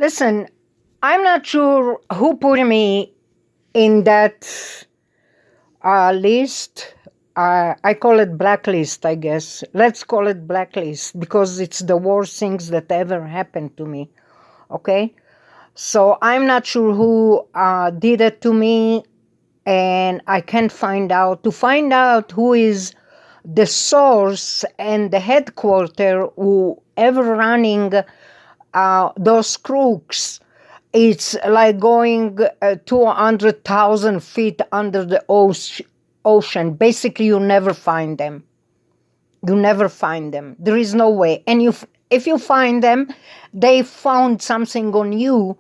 Listen, I'm not sure who put me in that list. I call it blacklist, I guess. Let's call it blacklist because it's the worst things that ever happened to me. Okay? So I'm not sure who did it to me, and I can't find out. To find out who is the source and the headquarter who ever running those crooks, it's like going 200,000 feet under the ocean. Basically, you never find them. You never find them. There is no way. And if you find them, they found something on you,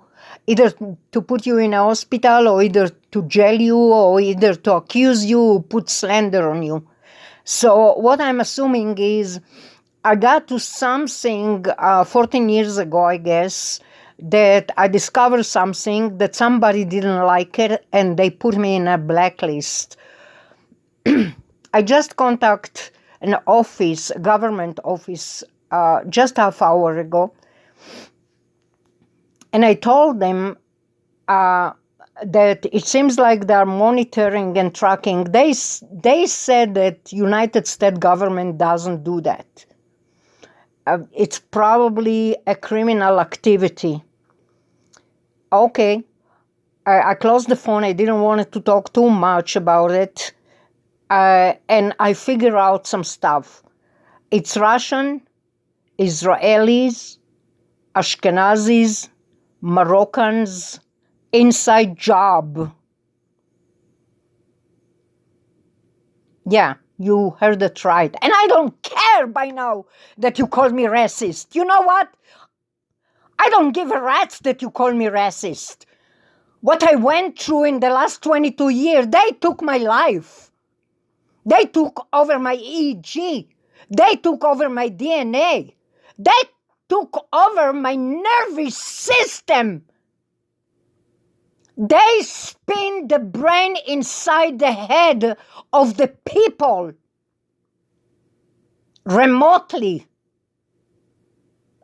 either to put you in a hospital or either to jail you or either to accuse you, put slander on you. So what I'm assuming is I got to something 14 years ago, I guess, that I discovered something that somebody didn't like it and they put me in a blacklist. I just contacted an office, a government office, just half hour ago, and I told them that it seems like they're monitoring and tracking. They said that United States government doesn't do that. It's probably a criminal activity. Okay, I closed the phone. I didn't want to talk too much about it. And I figure out some stuff. It's Russian, Israelis, Ashkenazis, Moroccans, inside job. Yeah, you heard it right. And I don't care by now that you call me racist. You know what? I don't give a rat's that you call me racist. What I went through in the last 22 years, they took my life. They took over my EEG. They took over my DNA. They took over my nervous system. They spin the brain inside the head of the people remotely.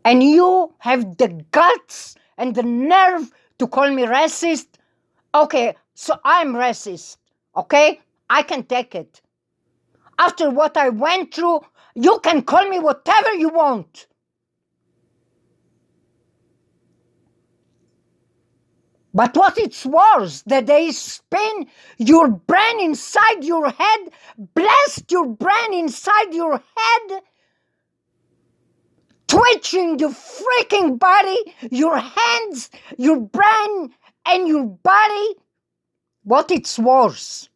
And you have the guts and the nerve to call me racist? Okay, so I'm racist, okay? I can take it. After what I went through, you can call me whatever you want. But what it's worse, that they spin your brain inside your head, blast your brain inside your head, twitching your freaking body, your hands, your brain, and your body. What it's worse,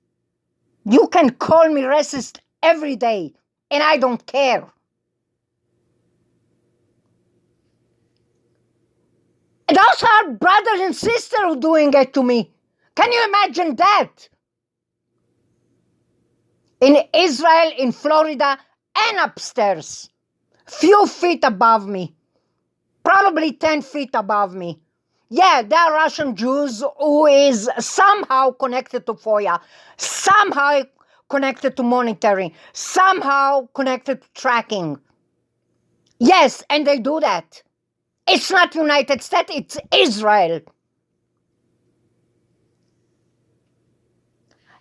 you can call me racist every day, and I don't care. And those are brothers and sisters doing it to me. Can you imagine that? In Israel, in Florida, and upstairs. Few feet above me. Probably 10 feet above me. Yeah, there are Russian Jews who is somehow connected to FOIA, somehow connected to monitoring, somehow connected to tracking. Yes, and they do that. It's not United States, it's Israel.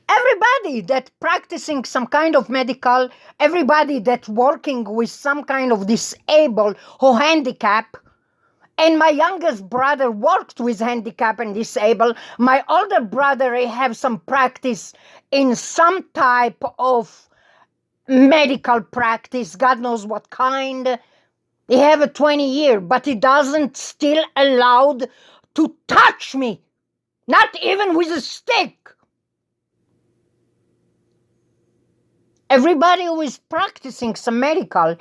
Everybody that practicing some kind of medical, everybody that working with some kind of disabled or handicap, and my youngest brother worked with handicap and disabled. My older brother have some practice in some type of medical practice, God knows what kind. He have a 20-year, but he doesn't still allowed to touch me, not even with a stick. Everybody who is practicing some medical,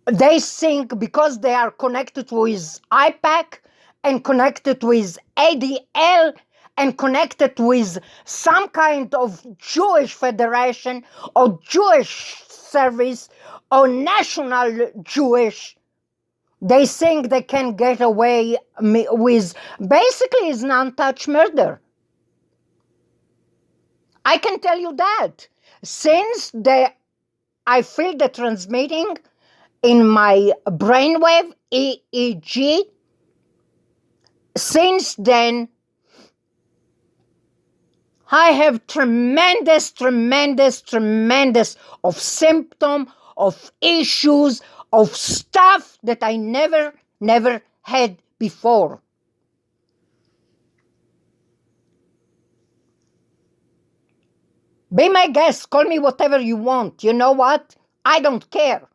they think because they are connected with IPAC and connected with ADL and connected with some kind of Jewish federation or Jewish service or national Jewish, they think they can get away with basically is non-touch murder. I can tell you that. Since I feel the transmitting in my brainwave EEG, Since then, I have tremendous of symptom, of issues, of stuff that I never had before. Be my guest, call me whatever you want. You know what? I don't care.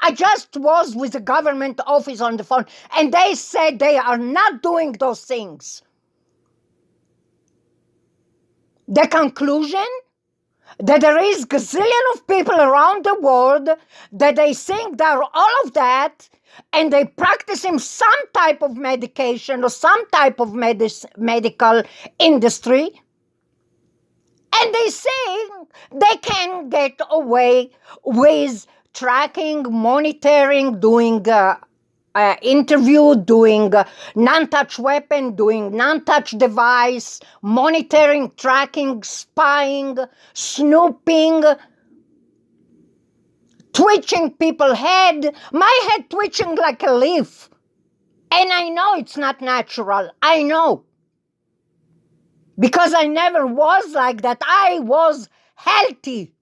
I just was with the government office on the phone, and they said they are not doing those things. The conclusion? That there is gazillion of people around the world that they think they're all of that, and they practicing some type of medication or some type of medical industry, and they think they can get away with tracking, monitoring, doing interview, doing non-touch weapon, doing non-touch device, monitoring, tracking, spying, snooping, twitching people's head, my head twitching like a leaf. And I know it's not natural. I know. Because I never was like that. I was healthy.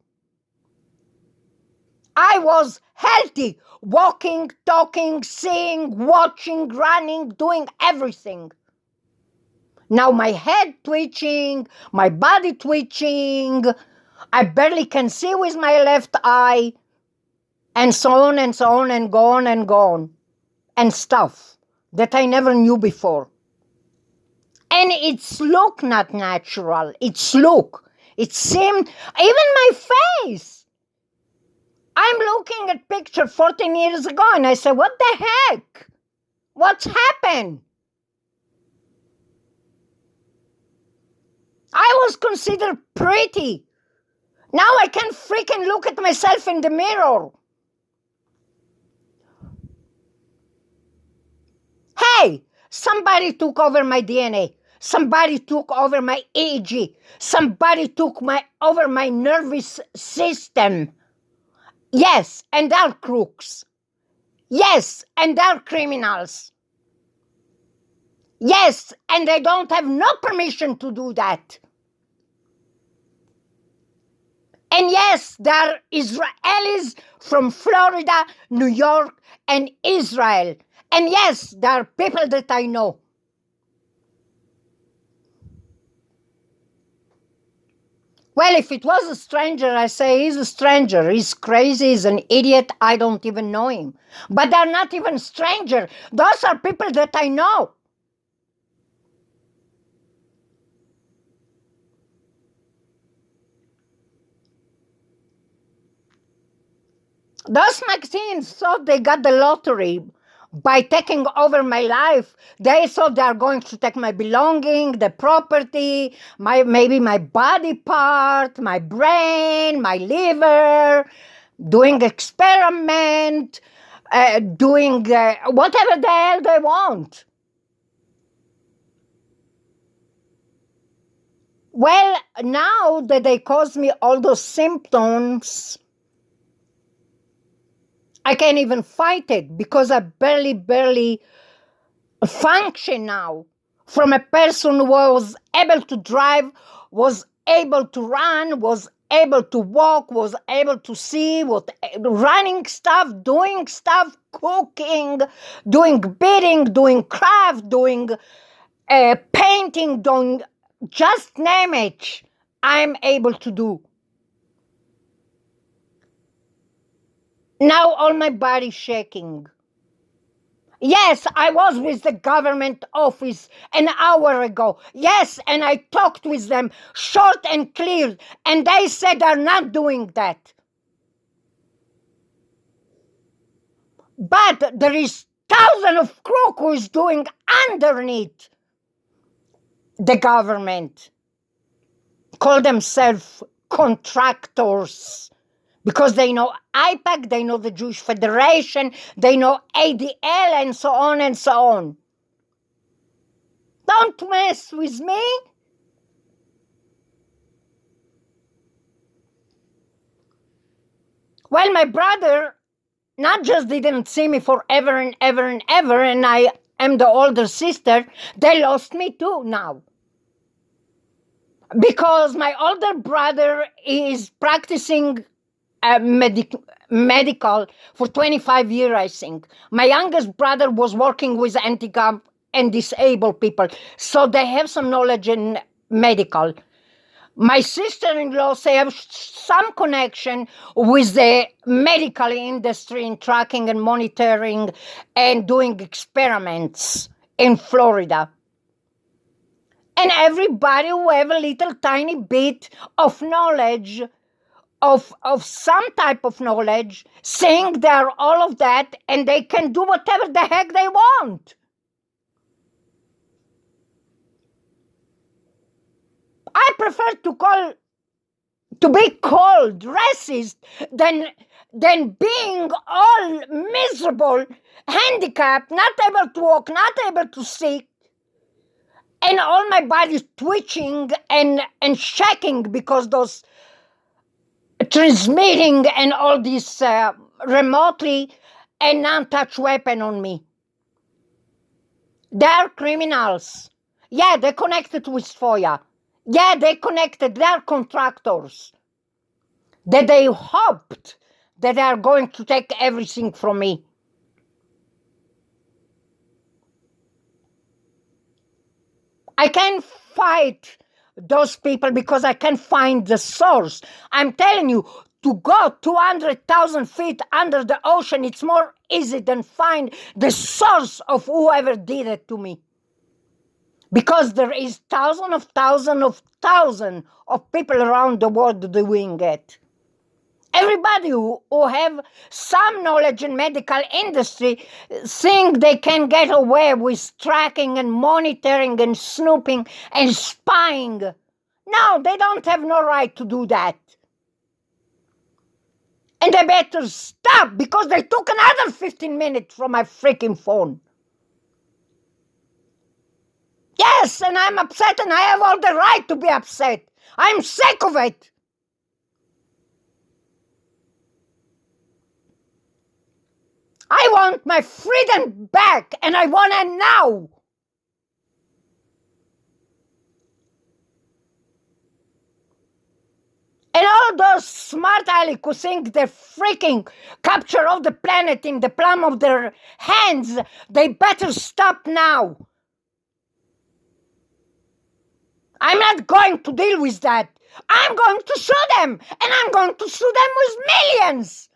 I was healthy. Walking, talking, seeing, watching, running, doing everything. Now my head twitching, my body twitching, I barely can see with my left eye, and so on and so on, and gone and gone, and stuff that I never knew before. And it's look not natural. It's look. It seemed, even my face. I'm looking at picture 14 years ago and I say, what the heck? What's happened? I was considered pretty. Now I can freaking look at myself in the mirror. Hey, somebody took over my DNA. Somebody took over my EEG. Somebody took over my nervous system. Yes, and they're crooks. Yes, and they're criminals. Yes, and they don't have no permission to do that. And yes, there are Israelis from Florida, New York, and Israel. And yes, there are people that I know. Well, if it was a stranger, I say he's a stranger. He's crazy, he's an idiot, I don't even know him. But they're not even strangers. Those are people that I know. Those magazines thought they got the lottery by taking over my life. They thought they are going to take my belonging, the property, maybe my body part, my brain, my liver, doing experiment, doing whatever the hell they want. Well, now that they cause me all those symptoms, I can't even fight it because I barely function now. From a person who was able to drive, was able to run, was able to walk, was able to see, running stuff, doing stuff, cooking, doing bidding, doing craft, doing painting, doing, just name it, I'm able to do. Now all my body's shaking. Yes, I was with the government office an hour ago. Yes, and I talked with them short and clear, and they said they're not doing that. But there is thousands of crooks who is doing underneath the government. Call themselves contractors. Because they know IPAC, they know the Jewish Federation, they know ADL, and so on and so on. Don't mess with me. Well, my brother not just didn't see me forever and ever and ever, and I am the older sister, they lost me too now. Because my older brother is practicing medical for 25 years, I think. My youngest brother was working with handicap and disabled people, so they have some knowledge in medical. My sister-in-law, they have some connection with the medical industry in tracking and monitoring and doing experiments in Florida. And everybody who have a little tiny bit of knowledge, of some type of knowledge, saying they're all of that and they can do whatever the heck they want. I prefer to be called racist than being all miserable, handicapped, not able to walk, not able to see, and all my body's twitching and shaking because those transmitting and all this remotely and non-touch weapon on me. They're criminals. Yeah, they're connected with FOIA. Yeah, they're connected. They're contractors. That they hoped that they are going to take everything from me. I can't fight those people because I can't find the source. I'm telling you, to go 200,000 feet under the ocean, it's more easy than find the source of whoever did it to me. Because there is thousands of people around the world doing it. Everybody who have some knowledge in medical industry think they can get away with tracking and monitoring and snooping and spying. No, they don't have no right to do that. And they better stop because they took another 15 minutes from my freaking phone. Yes, and I'm upset and I have all the right to be upset. I'm sick of it. I want my freedom back, and I want it now. And all those smart aleck who think they freaking capture of the planet in the palm of their hands, they better stop now. I'm not going to deal with that. I'm going to sue them, and I'm going to sue them with millions.